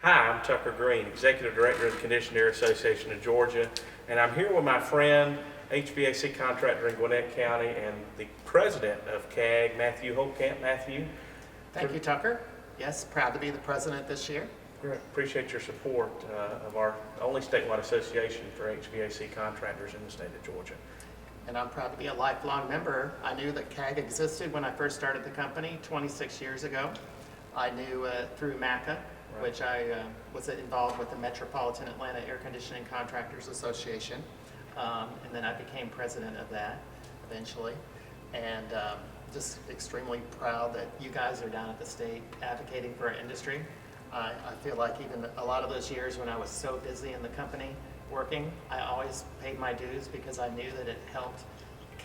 Hi, I'm Tucker Green, Executive Director of the Conditioned Air Association of Georgia, and I'm here with my friend, HVAC contractor in Gwinnett County, and the president of CAAG, Matthew Holtkamp. Matthew. Thank you, Tucker. Yes, proud to be the president this year. Great. Appreciate your support of our only statewide association for HVAC contractors in the state of Georgia. And I'm proud to be a lifelong member. I knew that CAAG existed when I first started the company 26 years ago. I knew through MACA, which I was involved with the Metropolitan Atlanta Air Conditioning Contractors Association. And then I became president of that eventually. And just extremely proud that you guys are down at the state advocating for our industry. I feel like even a lot of those years when I was so busy in the company working, I always paid my dues because I knew that it helped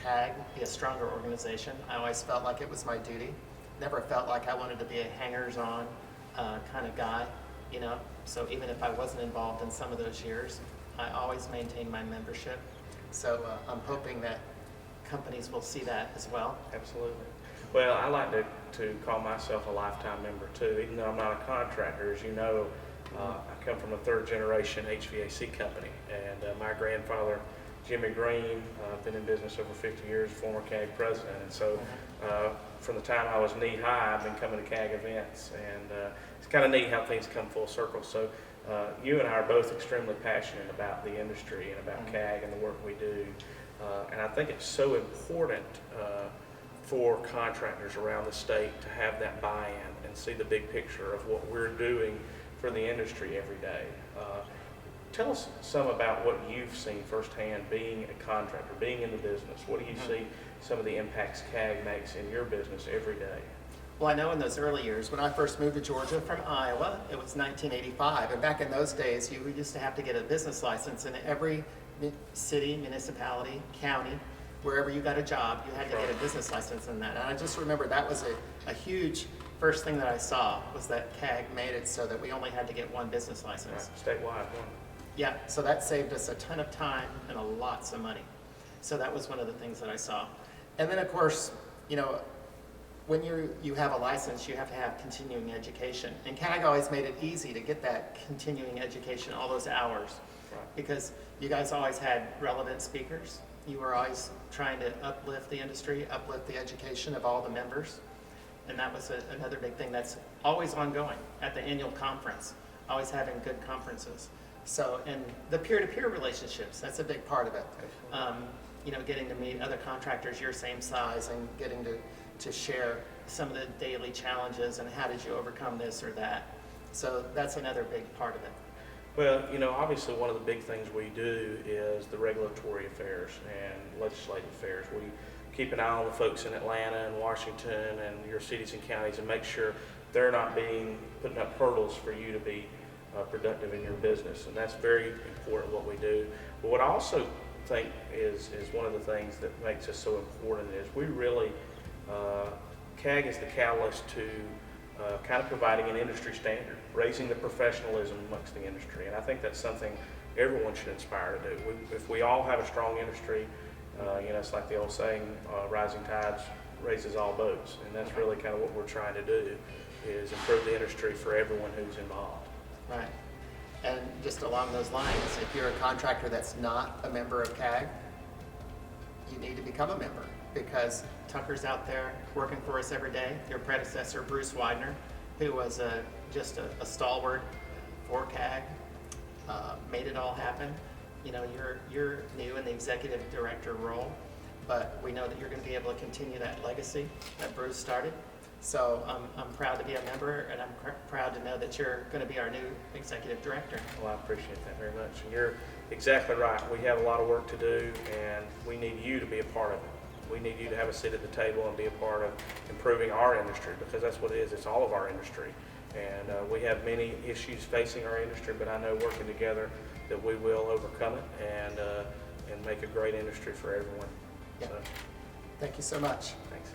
CAAG be a stronger organization. I always felt like it was my duty. Never felt like I wanted to be a hangers-on kind of guy, you know. So even if I wasn't involved in some of those years, I always maintained my membership. So I'm hoping that companies will see that as well. Absolutely. Well, I like to call myself a lifetime member too, even though I'm not a contractor. As you know, I come from a third generation HVAC company, and my grandfather, Jimmy Green, been in business over 50 years, former CAAG president, and so from the time I was knee high, I've been coming to CAAG events, and it's kind of neat how things come full circle. So you and I are both extremely passionate about the industry and about CAAG and the work we do, and I think it's so important for contractors around the state to have that buy-in and see the big picture of what we're doing for the industry every day. Tell us some about what you've seen firsthand being a contractor, being in the business. What do you see some of the impacts CAAG makes in your business every day? Well, I know in those early years, when I first moved to Georgia from Iowa, it was 1985, and back in those days, you used to have to get a business license in every city, municipality, county, wherever you got a job, you had to get a business license in that. And I just remember that was a huge first thing that I saw, was that CAAG made it so that we only had to get one business license. Right. Statewide one. Yeah, so that saved us a ton of time and lots of money. So that was one of the things that I saw. And then of course, you know, when you have a license, you have to have continuing education. And CAAG always made it easy to get that continuing education, all those hours, because you guys always had relevant speakers. You were always trying to uplift the industry, uplift the education of all the members. And that was another big thing that's always ongoing at the annual conference, always having good conferences. So, and the peer-to-peer relationships, that's a big part of it. You know, getting to meet other contractors your same size and getting to share some of the daily challenges and how did you overcome this or that. So that's another big part of it. Well, you know, obviously one of the big things we do is the regulatory affairs and legislative affairs. We keep an eye on the folks in Atlanta and Washington and your cities and counties and make sure they're not putting up hurdles for you to be productive in your business, and that's very important what we do. But what I also think is one of the things that makes us so important is we really, CAAG is the catalyst to kind of providing an industry standard, raising the professionalism amongst the industry, and I think that's something everyone should aspire to do. If we all have a strong industry, you know, it's like the old saying, rising tides raises all boats, and that's really kind of what we're trying to do, is improve the industry for everyone who's involved. Right. And just along those lines, if you're a contractor that's not a member of CAAG, you need to become a member, because Tucker's out there working for us every day. Your predecessor, Bruce Widener, who was just a stalwart for CAAG, made it all happen. You know, you're new in the executive director role, but we know that you're going to be able to continue that legacy that Bruce started. So I'm proud to be a member, and I'm proud to know that you're going to be our new executive director. Well, I appreciate that very much. And you're exactly right. We have a lot of work to do, and we need you to be a part of it. We need you to have a seat at the table and be a part of improving our industry, because that's what it is. It's all of our industry. And we have many issues facing our industry, but I know working together that we will overcome it and make a great industry for everyone. Yeah. So, thank you so much. thanks.